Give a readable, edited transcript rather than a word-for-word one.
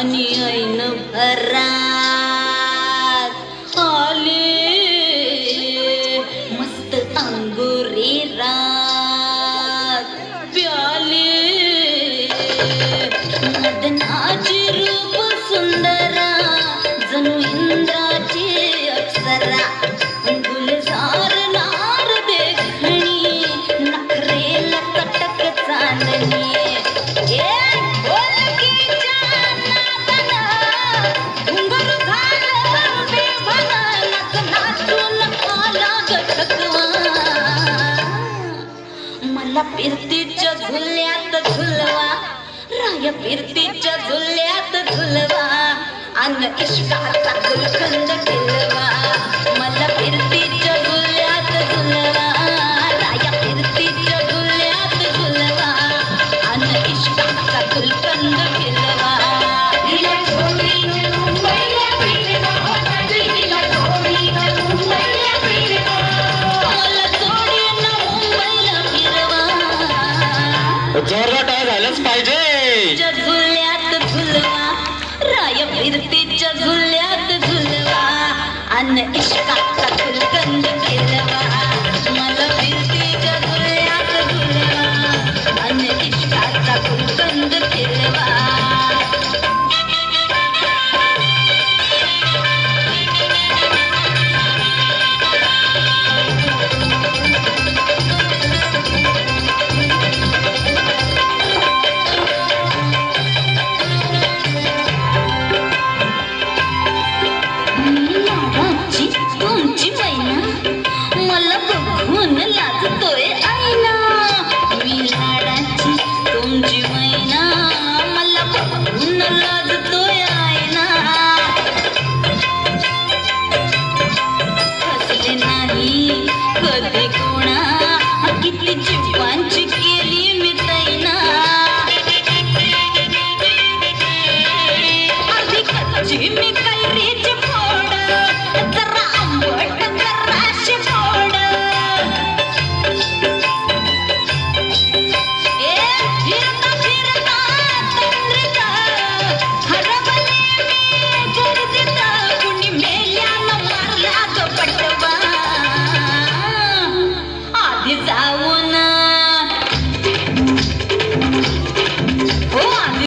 आणि ऐन भरात आले मस्त अंगुरी रात प्याले मदनाची रूप सुंदरा जणू इंद्राची अप्सरा गुलजार नार देखणी नखरेला कटक चांदणी मला फिरतीच्या झुल्यात झुलवा राया फिरतीच्या झुल्यात झुलवा अन इश्काचा गुलकंद केलवा मला फिरतीच्या झुल्यात झुलवा राया फिरतीच्या झुल्यात झुलवा अन इश्काचा गुलकंद केलवा जोरदार टाळ झालंच पाहिजे. झुल्यात झुलवा राय फिरतीच्या झुल्यात झुलवा अन इश्काचा गुलकंद केलवा